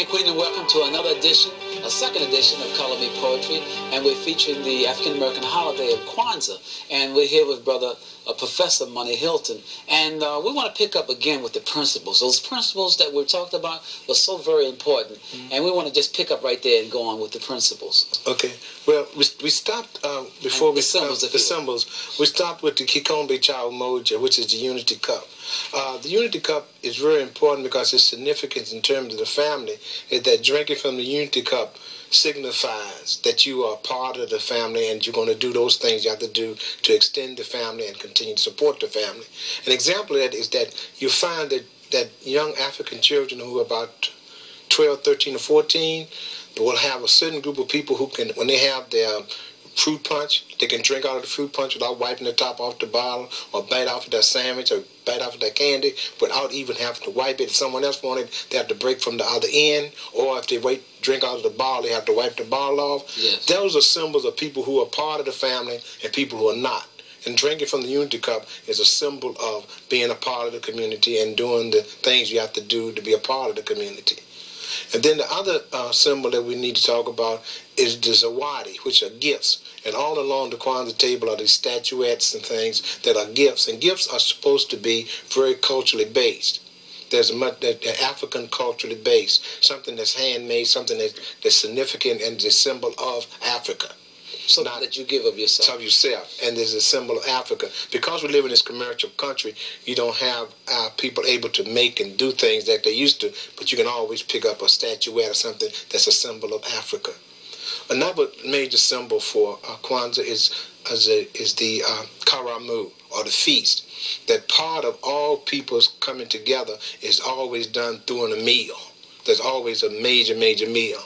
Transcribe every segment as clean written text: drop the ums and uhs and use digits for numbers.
Queen, and welcome to another edition, a second edition of Color Me Poetry, and we're featuring the African American holiday of Kwanzaa, and we're here with Brother Professor Money Hilton, and we want to pick up again with the principles. Those principles that we talked about were so very important, and we want to just pick up right there and go on with the principles. Okay. Well, we stopped before we symbols, the symbols. We stopped with the Kikombe Cha Umoja, which is the Unity Cup. The Unity Cup is very important because its significance in terms of the family is that drinking from the Unity Cup signifies that you are part of the family and you're going to do those things you have to do to extend the family and continue to support the family. An example of that is that you find that young African children who are about 12, 13, or 14 will have a certain group of people who can, when they have their fruit punch, they can drink out of the fruit punch without wiping the top off the bottle, or bite off of their sandwich, or bite off of their candy without even having to wipe it. If someone else wanted, they have to break from the other end, or if they drink out of the bottle, they have to wipe the bottle off. Yes. Those are symbols of people who are part of the family and people who are not. And drinking from the Unity Cup is a symbol of being a part of the community and doing the things you have to do to be a part of the community. And then the other symbol that we need to talk about is the Disowari, which are gifts. And all along the Kwanzaa table are these statuettes and things that are gifts. And gifts are supposed to be very culturally based. There's they're African culturally based, something that's handmade, something that's significant and the symbol of Africa. Something that you give of yourself. Of yourself, and there's a symbol of Africa. Because we live in this commercial country, you don't have people able to make and do things that they used to, but you can always pick up a statuette or something that's a symbol of Africa. Another major symbol for Kwanzaa is the Karamu, or the feast. That part of all people's coming together is always done during a meal. There's always a major meal.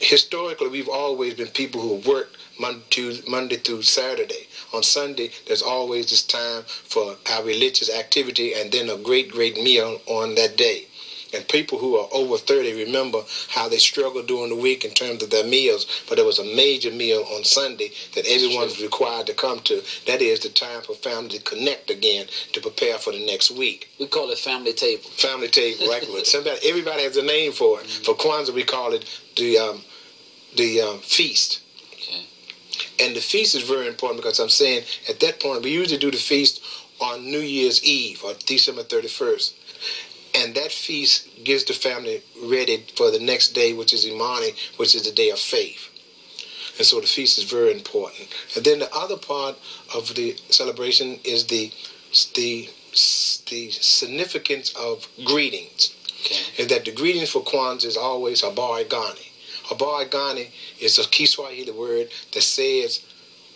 Historically, we've always been people who worked Monday through Saturday. On Sunday, there's always this time for our religious activity and then a great meal on that day. And people who are over 30 remember how they struggled during the week in terms of their meals, but there was a major meal on Sunday that everyone was required to come to. That is the time for family to connect again to prepare for the next week. We call it family table. Family table, right? Everybody has a name for it. For Kwanzaa, we call it the feast. Okay. And the feast is very important because I'm saying at that point, we usually do the feast on New Year's Eve or December 31st. And that feast gives the family ready for the next day, which is Imani, which is the day of faith. And so the feast is very important. And then the other part of the celebration is the significance of greetings. Okay. And that the greetings for Kwanzaa is always Habari Gani. Habari Gani is a Kiswahili word that says,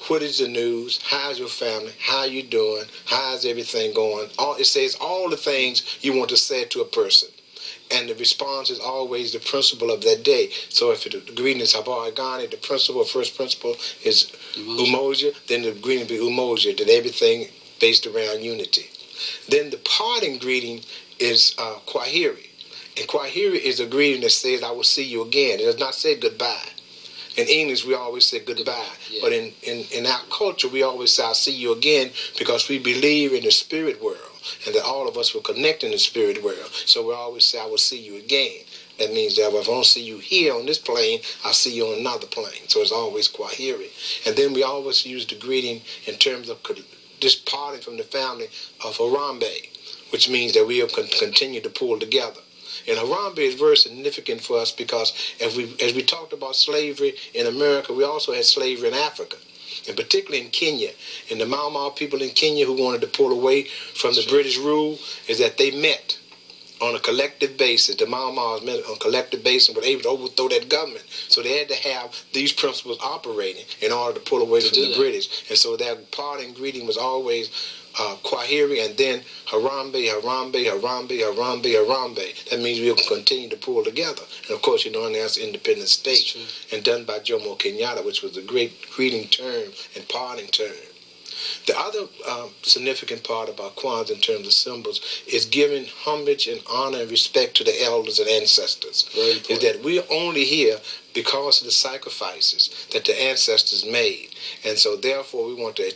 what is the news? How's your family? How you doing? How's everything going? It says all the things you want to say to a person. And the response is always the principle of that day. So if the greeting is Habari Gani, the first principle is Umoja, then the greeting will be Umoja, that everything based around unity. Then the parting greeting is Kwaheri. And Kwaheri is a greeting that says, I will see you again. It does not say goodbye. In English, we always say goodbye. Yeah. But in our culture, we always say, I'll see you again, because we believe in the spirit world and that all of us will connect in the spirit world. So we always say, I will see you again. That means that if I don't see you here on this plane, I'll see you on another plane. So it's always Kwaheri. And then we always use the greeting in terms of just parting from the family of Harambe, which means that we'll continue to pull together. And Harambe is very significant for us because as we talked about slavery in America, we also had slavery in Africa, and particularly in Kenya. And the Mau Mau people in Kenya who wanted to pull away from the British rule is that they met on a collective basis. The Mau Mau's met on a collective basis and were able to overthrow that government. So they had to have these principles operating in order to pull away from the British. And so their parting greeting was always Kwaheri, and then Harambe, Harambe, Harambe, Harambe, Harambe. That means we'll continue to pull together. And of course, you know, and that's independent state, and done by Jomo Kenyatta, which was a great greeting term and parting term. The other significant part about Kwanzaa in terms of symbols is giving homage and honor and respect to the elders and ancestors. Is that we're only here because of the sacrifices that the ancestors made. And so therefore we want to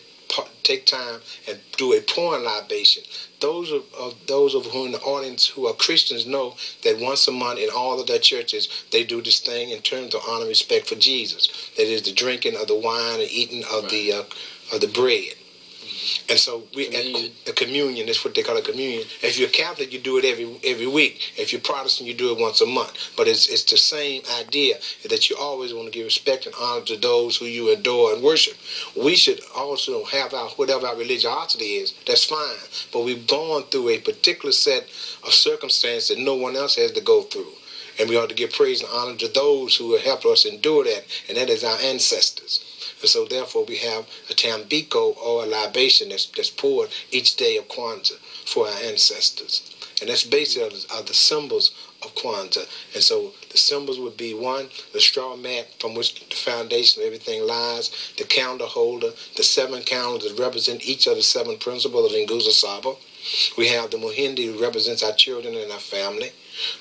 take time and do a pouring libation. Those of who in the audience who are Christians know that once a month in all of their churches they do this thing in terms of honor and respect for Jesus. That is the drinking of the wine and eating of the bread. And so a communion, that's what they call a communion. If you're Catholic, you do it every week. If you're Protestant, you do it once a month. But it's the same idea that you always want to give respect and honor to those who you adore and worship. We should also have whatever our religiosity is. That's fine. But we've gone through a particular set of circumstances that no one else has to go through. And we ought to give praise and honor to those who have helped us endure that, and that is our ancestors. And so therefore we have a tambiko, or a libation that's poured each day of Kwanzaa for our ancestors. And that's basically are the symbols of Kwanzaa. And so the symbols would be, one, the straw mat from which the foundation of everything lies, the candle holder, the 7 candles that represent each of the 7 principles of Nguzo Saba. We have the Muhindi, who represents our children and our family.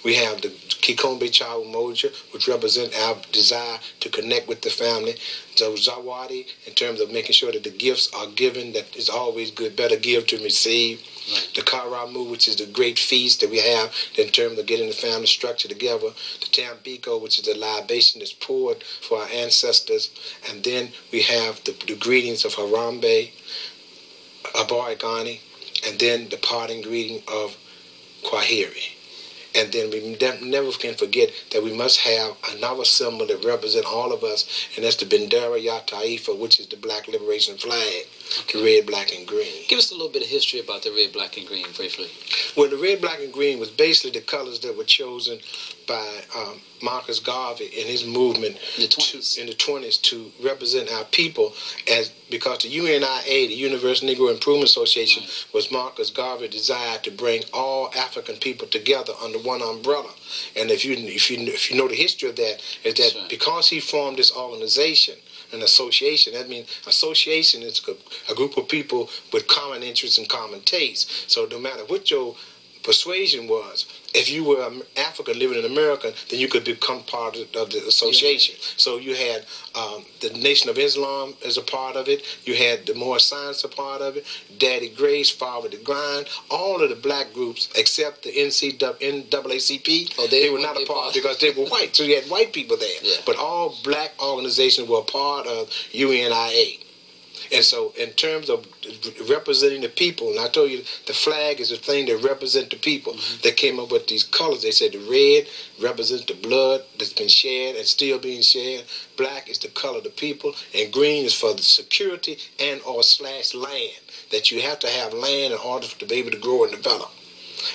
We have the Kikombe Chawu Moja, which represent our desire to connect with the family. So Zawadi, in terms of making sure that the gifts are given, that is always good, better give to receive. Right. The Karamu, which is the great feast that we have in terms of getting the family structure together. The Tambiko, which is the libation that's poured for our ancestors. And then we have the greetings of Harambe, Abarigani, and then the parting greeting of Kwaheri. And then we never can forget that we must have another symbol that represents all of us, and that's the Bendera Ya Taifa, which is the Black Liberation Flag, the red, black, and green. Give us a little bit of history about the red, black, and green, briefly. Well, the red, black, and green was basically the colors that were chosen by Marcus Garvey in his movement in the 20s to represent our people, because the UNIA, the Universal Negro Improvement Association, was Marcus Garvey's desire to bring all African people together under one umbrella. And if you know the history of that, is that because he formed this organization, an association, that means association is a group of people with common interests and common tastes. So no matter what your persuasion was, if you were African living in America, then you could become part of the association. Yeah. So you had the Nation of Islam as a part of it. You had the Moorish Science a part of it. Daddy Grace, Father the Grind. All of the black groups except the NAACP, they were not a part because they were white. So you had white people there. Yeah. But all black organizations were a part of UNIA. And so in terms of representing the people, and I told you the flag is the thing that represents the people. They came up with these colors. They said the red represents the blood that's been shed and still being shed. Black is the color of the people. And green is for the security and or / land. That you have to have land in order to be able to grow and develop.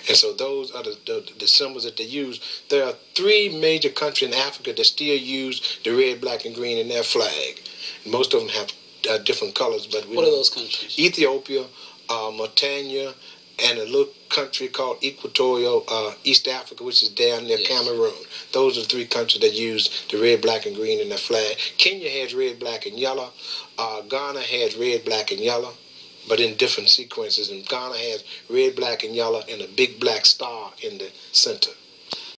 And so those are the symbols that they use. There are 3 major countries in Africa that still use the red, black, and green in their flag. Most of them have different colors, but what are those countries? Ethiopia, Mauritania, and a little country called Equatorial East Africa, which is down near Cameroon. Those are the 3 countries that use the red, black, and green in their flag. Kenya has red, black, and yellow. Ghana has red, black, and yellow, but in different sequences. And Ghana has red, black, and yellow, and a big black star in the center.